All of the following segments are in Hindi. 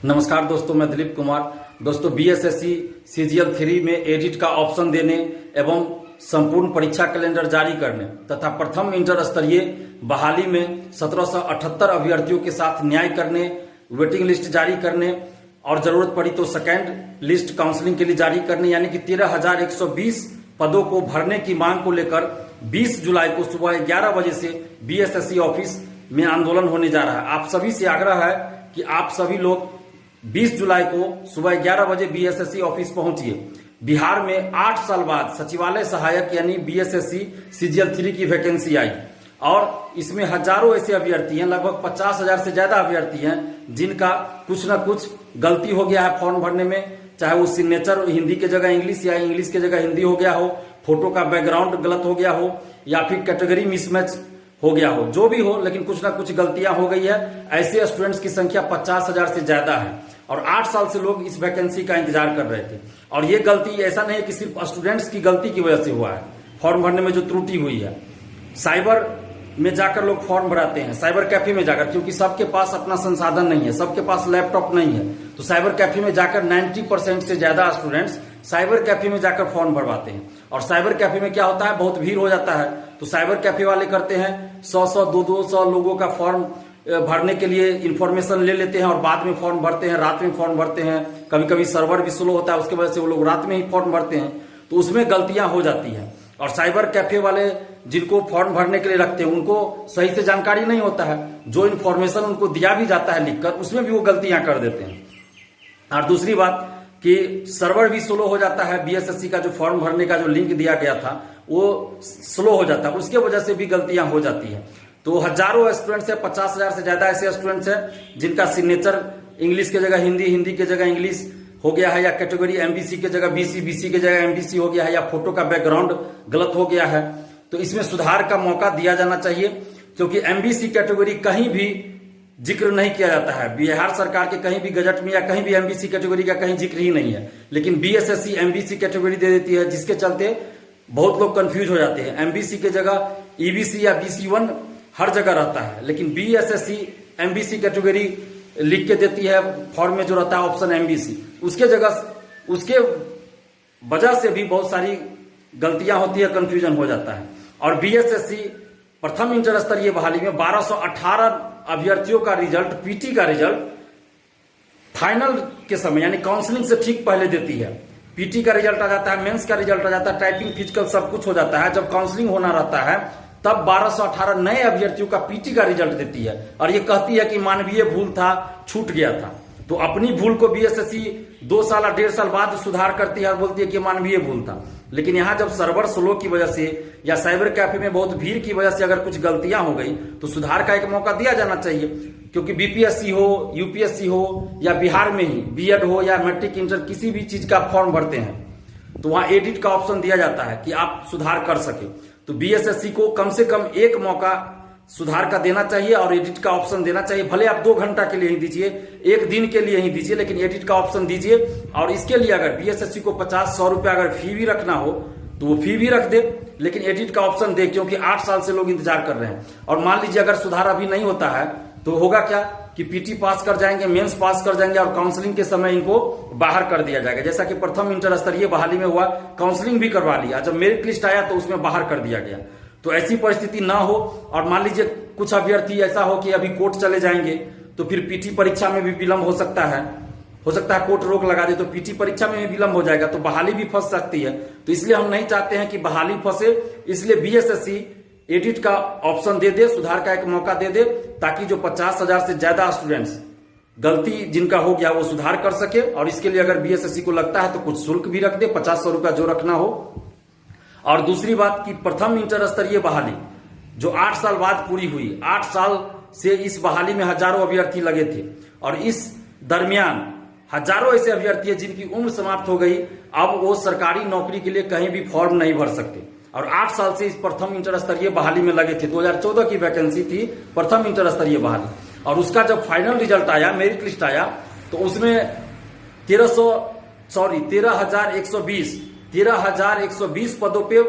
नमस्कार दोस्तों, मैं दिलीप कुमार। दोस्तों, बीएसएससी सीजीएल 3 में एडिट का ऑप्शन देने एवं संपूर्ण परीक्षा कैलेंडर जारी करने तथा प्रथम इंटर स्तरीय बहाली में 1778 अभ्यर्थियों के साथ न्याय करने, वेटिंग लिस्ट जारी करने और जरूरत पड़ी तो सेकेंड लिस्ट काउंसलिंग के लिए जारी करने, यानी कि 13,120 पदों को भरने की मांग को लेकर 20 जुलाई को सुबह 11 बजे से बीएसएससी ऑफिस में आंदोलन होने जा रहा है। आप सभी से आग्रह है कि आप सभी लोग 20 जुलाई को सुबह 11 बजे बीएसएससी ऑफिस पहुंचिए। बिहार में 8 साल बाद सचिवालय सहायक यानी बीएसएससी सीजीएल 3 की वैकेंसी आई और इसमें हजारों ऐसे अभ्यर्थी हैं, लगभग 50,000 से ज्यादा अभ्यर्थी हैं जिनका कुछ न कुछ गलती हो गया है फॉर्म भरने में, चाहे वो सिग्नेचर हिंदी के जगह इंग्लिश या इंग्लिश के जगह हिंदी हो गया हो, फोटो का बैकग्राउंड गलत हो गया हो या फिर कैटेगरी मिसमैच हो गया हो, जो भी हो, लेकिन कुछ ना कुछ गलतियां हो गई है। ऐसे स्टूडेंट्स की संख्या 50,000 से ज्यादा है और 8 साल से लोग इस वैकेंसी का इंतजार कर रहे थे। और ये गलती ऐसा नहीं है कि सिर्फ स्टूडेंट्स की गलती की वजह से हुआ है, फॉर्म भरने में जो त्रुटि हुई है। साइबर में जाकर लोग फॉर्म भराते हैं, साइबर कैफे में जाकर, क्योंकि सबके पास अपना संसाधन नहीं है, सबके पास लैपटॉप नहीं है, तो साइबर कैफे में जाकर 90% से ज्यादा स्टूडेंट्स साइबर कैफे में जाकर फॉर्म भरवाते हैं। और साइबर कैफे में क्या होता है, बहुत भीड़ हो जाता है, तो साइबर कैफे वाले करते हैं 100-100, 200 लोगों का फॉर्म भरने के लिए इंफॉर्मेशन ले लेते हैं और बाद में फॉर्म भरते हैं, रात में फॉर्म भरते हैं। कभी कभी सर्वर भी स्लो होता है, उसकी वजह से वो लोग रात में ही फॉर्म भरते हैं, तो उसमें गलतियां हो जाती हैं। और साइबर कैफे वाले जिनको फॉर्म भरने के लिए रखते हैं उनको सही से जानकारी नहीं होता है, जो इन्फॉर्मेशन उनको दिया भी जाता है लिखकर, उसमें भी वो गलतियां कर देते हैं। और दूसरी बात कि सर्वर भी स्लो हो जाता है, बीएसएससी का जो फॉर्म भरने का जो लिंक दिया गया था वो स्लो हो जाता है, उसके वजह से भी गलतियां हो जाती है। तो हजारों स्टूडेंट्स है, 50,000 से ज्यादा ऐसे स्टूडेंट्स हैं जिनका सिग्नेचर इंग्लिश के जगह हिंदी, हिंदी के जगह इंग्लिश हो गया है, या कैटेगरी एमबीसी के जगह बीसी, बीसी के जगह एमबीसी हो गया है, या फोटो का बैकग्राउंड गलत हो गया है। तो इसमें सुधार का मौका दिया जाना चाहिए, क्योंकि एमबीसी कैटेगरी कहीं भी जिक्र नहीं किया जाता है। बिहार सरकार के कहीं भी गजट में या कहीं भी एमबीसी कैटेगरी का कहीं जिक्र ही नहीं है, लेकिन बीएसएससी एमबीसी कैटेगरी दे देती है, जिसके चलते बहुत लोग कंफ्यूज हो जाते हैं। एमबीसी के जगह ईबीसी या बीसी1 हर जगह रहता है, लेकिन बीएसएससी एमबीसी कैटेगरी लिख के देती है फॉर्म में जो रहता है ऑप्शन एमबीसी, उसके जगह उसके वजह से भी बहुत सारी गलतियां होती है, कंफ्यूजन हो जाता है। और बीएसएससी प्रथम इंटर स्तरीय बहाली में 1218 अभ्यर्थियों का रिजल्ट, पीटी का रिजल्ट फाइनल के समय यानी काउंसलिंग से ठीक पहले देती है। पीटी का रिजल्ट आ जाता है, मेंस का रिजल्ट आ जाता है, टाइपिंग फिजिकल सब कुछ हो जाता है। जब काउंसलिंग होना रहता है तब 1218 नए अभ्यर्थियों का पीटी का रिजल्ट देती है और ये कहती है कि मानवीय भूल था, छूट गया था। तो अपनी भूल को बीएसएससी 2 साल या 1.5 साल बाद सुधार करती है और बोलती है कि मानवीय भूल था। लेकिन यहां जब सर्वर स्लो की वजह से या साइबर कैफे में बहुत भीड़ की वजह से अगर कुछ गलतियां हो गई तो सुधार का एक मौका दिया जाना चाहिए, क्योंकि बीपीएससी हो, यूपीएससी हो या बिहार में ही बीएड हो या मैट्रिक इंटर किसी भी चीज का फॉर्म भरते हैं तो वहां एडिट का ऑप्शन दिया जाता है कि आप सुधार कर सके। तो बीएसएससी को कम से कम एक मौका सुधार का देना चाहिए और एडिट का ऑप्शन देना चाहिए। भले आप 2 घंटा के लिए ही दीजिए, 1 दिन के लिए ही दीजिए, लेकिन एडिट का ऑप्शन दीजिए। और इसके लिए अगर बीएसएससी को 50-100 रुपया अगर फी भी रखना हो तो वो फी भी रख दे, लेकिन एडिट का ऑप्शन दे, क्योंकि 8 साल से लोग इंतजार कर रहे हैं। और मान लीजिए अगर सुधार अभी नहीं होता है तो होगा क्या कि पीटी पास कर जाएंगे, मेंस पास कर जाएंगे और काउंसलिंग के समय इनको बाहर कर दिया जाएगा, जैसा कि प्रथम इंटर स्तरीय बहाली में हुआ। काउंसलिंग भी करवा लिया, जब मेरिट लिस्ट आया तो उसमें बाहर कर दिया गया। तो ऐसी परिस्थिति ना हो। और मान लीजिए कुछ अभ्यर्थी ऐसा हो कि अभी कोर्ट चले जाएंगे तो फिर पीटी परीक्षा में भी विलंब हो सकता है, कोर्ट रोक लगा दे तो पीटी परीक्षा में भी विलंब हो जाएगा, तो बहाली भी फंस सकती है। तो इसलिए हम नहीं चाहते हैं कि बहाली फंसे, इसलिए बीएसएससी एडिट का ऑप्शन दे दे, सुधार का एक मौका दे दे, ताकि जो 50,000 से ज्यादा स्टूडेंट्स गलती जिनका हो गया वो सुधार कर सके। और इसके लिए अगर बीएसएससी को लगता है तो कुछ शुल्क भी रख दे, 50-100 रुपया जो रखना हो। और दूसरी बात कि प्रथम इंटर स्तरीय बहाली जो 8 साल बाद पूरी हुई, 8 साल से इस बहाली में हजारों अभ्यर्थी लगे थे और इस दरमियान हजारों ऐसे अभ्यर्थी हैं जिनकी उम्र समाप्त हो गई, अब वो सरकारी नौकरी के लिए कहीं भी फॉर्म नहीं भर सकते और 8 साल से इस प्रथम इंटर स्तरीय बहाली में लगे थे। 2014 की वैकेंसी थी प्रथम इंटर स्तरीय बहाली, और उसका जब फाइनल रिजल्ट आया, मेरिट लिस्ट आया, तो उसमें 13,120 पदों पे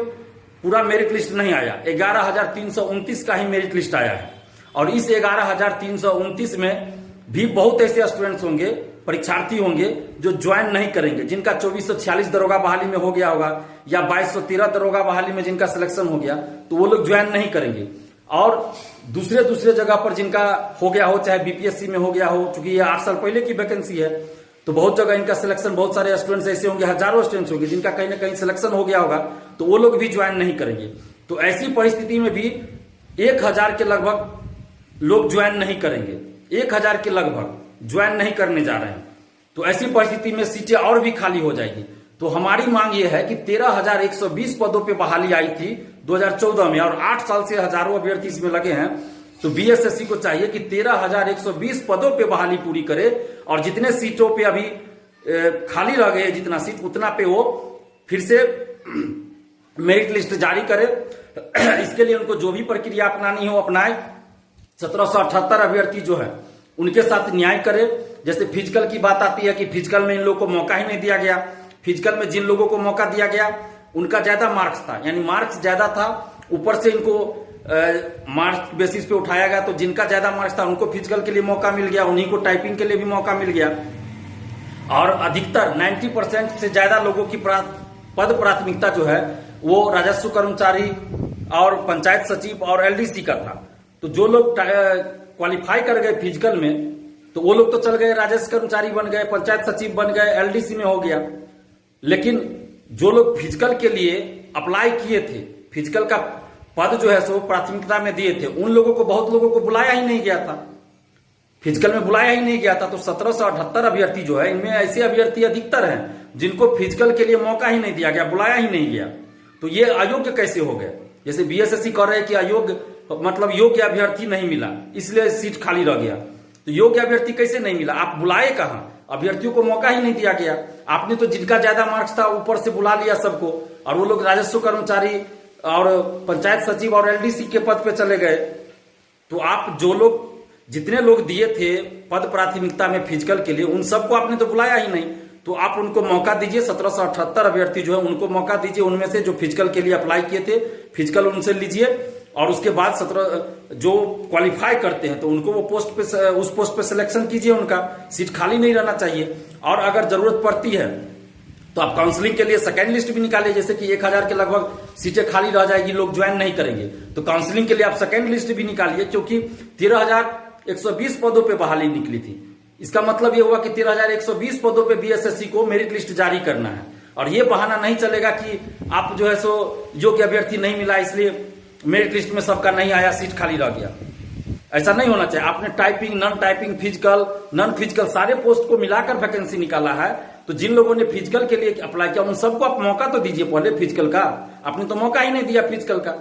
पूरा मेरिट लिस्ट नहीं आया, 11,329 का ही मेरिट लिस्ट आया है। और इस 11,329 में भी बहुत ऐसे स्टूडेंट्स होंगे, परीक्षार्थी होंगे जो ज्वाइन नहीं करेंगे, जिनका 2446 दरोगा बहाली में हो गया होगा या 2213 दरोगा बहाली में जिनका सिलेक्शन हो गया, तो वो लोग ज्वाइन नहीं करेंगे। और दूसरे जगह पर जिनका हो गया हो, चाहे बीपीएससी में हो गया हो, क्योंकि ये 8 साल पहले की वैकेंसी है, तो बहुत जगह इनका सिलेक्शन, बहुत सारे स्टूडेंट्स ऐसे होंगे, हजारों स्टूडेंट्स होंगे जिनका कहीं ना कहीं सिलेक्शन हो गया होगा, तो वो लोग भी ज्वाइन नहीं करेंगे। तो ऐसी परिस्थिति में भी 1000 के लगभग लोग ज्वाइन नहीं करेंगे, 1000 के लगभग ज्वाइन नहीं करने जा रहे हैं। तो ऐसी परिस्थिति में सीटें और भी खाली हो जाएगी। तो हमारी मांग यह है कि 13,120 पदों पे बहाली आई थी 2014 में, और 8 साल से हजारों अभ्यर्थी इसमें लगे हैं। तो बीएसएससी को चाहिए कि 13,120 पदों पे बहाली पूरी करे, और जितने सीटों पे अभी खाली रह गए, जितना सीट उतना पे वो फिर से मेरिट लिस्ट जारी करे। इसके लिए उनको जो भी प्रक्रिया अपनानी हो अपनाए। 1778 अभ्यर्थी जो है उनके साथ न्याय करे। जैसे फिजिकल की बात आती है कि फिजिकल में इन लोगों को मौका ही नहीं दिया गया। फिजिकल में जिन लोगों को मौका दिया गया उनका ज्यादा मार्क्स था, यानी मार्क्स ज्यादा था, ऊपर से इनको मार्क्स बेसिस पे उठाया गया। तो जिनका ज्यादा मार्क्स था उनको फिजिकल के लिए मौका मिल गया, उन्हीं को टाइपिंग के लिए भी मौका मिल गया। और अधिकतर 90% से ज्यादा लोगों की पद प्राथमिकता जो है वो राजस्व कर्मचारी और पंचायत सचिव और एलडीसी का था। तो जो लोग क्वालिफाई कर गए फिजिकल में, तो वो लोग तो चल गए, राजस्व कर्मचारी बन गए, पंचायत सचिव बन गए, एलडीसी में हो गया। लेकिन जो लोग फिजिकल के लिए अप्लाई किए थे, फिजिकल का पद जो है सो प्राथमिकता में दिए थे, उन लोगों को, बहुत लोगों को बुलाया ही नहीं गया था, फिजिकल में बुलाया ही नहीं गया था। तो 1778 अभ्यर्थी जो है, इनमें ऐसे अभ्यर्थी अधिकतर हैं जिनको फिजिकल के लिए मौका ही नहीं दिया गया, बुलाया ही नहीं गया। तो ये अयोग्य कैसे हो गए? जैसे बीएसएससी कर रहे हैं कि अयोग्य मतलब योग्य अभ्यर्थी नहीं मिला, इसलिए सीट खाली रह गया। तो योग्य अभ्यर्थी कैसे नहीं मिला? आप बुलाए कहां? अभ्यर्थियों को मौका ही नहीं दिया गया। आपने तो जिनका ज्यादा मार्क्स था ऊपर से बुला लिया सबको, और वो लोग राजस्व कर्मचारी और पंचायत सचिव और एलडीसी के पद पे चले गए। तो आप जो लोग, जितने लोग दिए थे पद प्राथमिकता में फिजिकल के लिए, उन सबको आपने तो बुलाया ही नहीं। तो आप उनको मौका दीजिए। 1778 अभ्यर्थी जो है उनको मौका दीजिए, उनमें से जो फिजिकल के लिए अप्लाई किए थे फिजिकल उनसे लीजिए, और उसके बाद 17 जो क्वालिफाई करते हैं तो उनको वो पोस्ट पे, उस पोस्ट पे सिलेक्शन कीजिए। उनका सीट खाली नहीं रहना चाहिए। और अगर जरूरत पड़ती है तो आप काउंसलिंग के लिए सेकेंड लिस्ट भी निकालिए। जैसे कि 1000 के लगभग सीटें खाली रह जाएगी, लोग ज्वाइन नहीं करेंगे, तो काउंसलिंग के लिए आप सेकेंड लिस्ट भी निकालिए। क्योंकि 13,120 पदों पे बहाली निकली थी। इसका मतलब ये हुआ कि 13,120 पदों पे बीएसएससी को मेरिट लिस्ट जारी करना है। और ये बहाना नहीं चलेगा कि आप जो है सो योग्य अभ्यर्थी नहीं मिला इसलिए मेरिट लिस्ट में सबका नहीं आया, सीट खाली रह गया। ऐसा नहीं होना चाहिए। आपने typing, non typing, physical, non physical सारे पोस्ट को मिलाकर वैकेंसी निकाला है। तो जिन लोगों ने फिजिकल के लिए अप्लाई किया उन सबको आप मौका तो दीजिए पहले फिजिकल का। आपने तो मौका ही नहीं दिया फिजिकल का।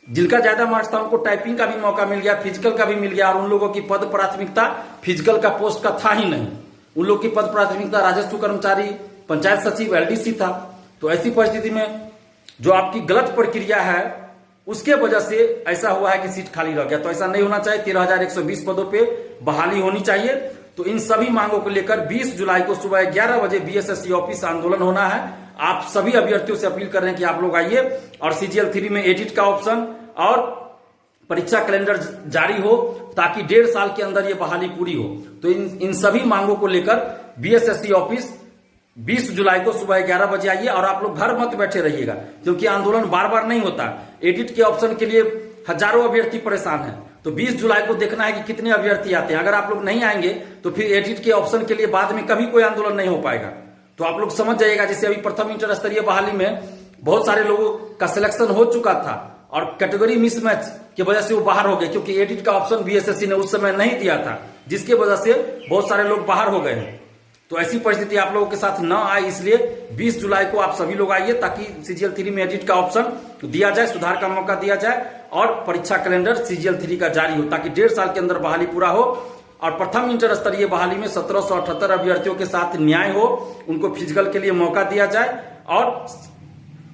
जिनका ज्यादा मार्क्स था उनको टाइपिंग का भी मौका मिल गया, फिजिकल का भी मिल गया, और उन लोगों की पद प्राथमिकता फिजिकल का पोस्ट का था ही नहीं। उन लोगों की पद प्राथमिकता राजस्व कर्मचारी, पंचायत सचिव, एलडीसी था। तो ऐसी परिस्थिति में जो आपकी गलत प्रक्रिया है उसके वजह से ऐसा हुआ है कि सीट खाली रह गया। तो ऐसा नहीं होना चाहिए। 13,120 पदों पे बहाली होनी चाहिए। तो इन सभी मांगों को लेकर 20 जुलाई को सुबह 11 बजे बीएसएससी ऑफिस आंदोलन होना है। आप सभी अभ्यर्थियों से अपील कर रहे हैं कि आप लोग आइए और CGL 3 में एडिट का ऑप्शन और परीक्षा कैलेंडर जारी हो, ताकि 1.5 साल के अंदर ये बहाली पूरी हो। तो इन सभी मांगों को लेकर बीएसएससी ऑफिस 20 जुलाई को सुबह 11 बजे आइए। और आप लोग घर मत बैठे रहिएगा, क्योंकि आंदोलन बार बार नहीं होता। एडिट के ऑप्शन के लिए हजारों अभ्यर्थी परेशान हैं। तो 20 जुलाई को देखना है कि कितने अभ्यर्थी आते हैं। अगर आप लोग नहीं आएंगे तो फिर एडिट के ऑप्शन के लिए बाद में कभी कोई आंदोलन नहीं हो पाएगा। तो आप लोग समझ जाइएगा। जैसे अभी प्रथम इंटर स्तरीय बहाली में बहुत सारे लोगों का सिलेक्शन हो चुका था और कैटेगरी मिसमैच की वजह से वो बाहर हो गए, क्योंकि एडिट का ऑप्शन बीएसएससी ने उस समय नहीं दिया था, जिसकी वजह से बहुत सारे लोग बाहर हो गए हैं। तो ऐसी परिस्थिति आप लोगों के साथ न आए, इसलिए 20 जुलाई को आप सभी लोग आइए, ताकि CGL 3 में एडिट का ऑप्शन दिया जाए, सुधार का मौका दिया जाए, और परीक्षा कैलेंडर CGL 3 का जारी हो, ताकि 1.5 साल के अंदर बहाली पूरा हो। और प्रथम इंटर स्तरीय बहाली में 1778 अभ्यर्थियों के साथ न्याय हो, उनको फिजिकल के लिए मौका दिया जाए और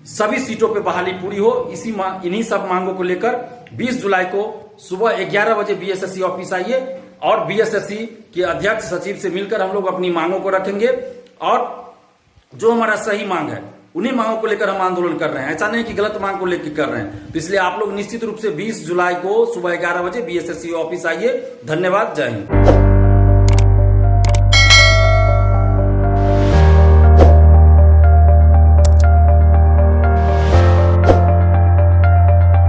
सभी सीटों पे बहाली पूरी हो। इन्हीं सब मांगों को लेकर 20 जुलाई को सुबह 11 बजे बीएसएससी ऑफिस आइए और बीएसएससी के अध्यक्ष सचिव से मिलकर हम लोग अपनी मांगों को रखेंगे, और जो हमारा सही मांग है उन्हीं मांगों को लेकर हम आंदोलन कर रहे हैं। ऐसा नहीं कि गलत मांग को लेकर कर रहे हैं। तो इसलिए आप लोग निश्चित रूप से 20 जुलाई को सुबह 11 बजे बीएसएससी ऑफिस आइए। धन्यवाद। जय हिंद।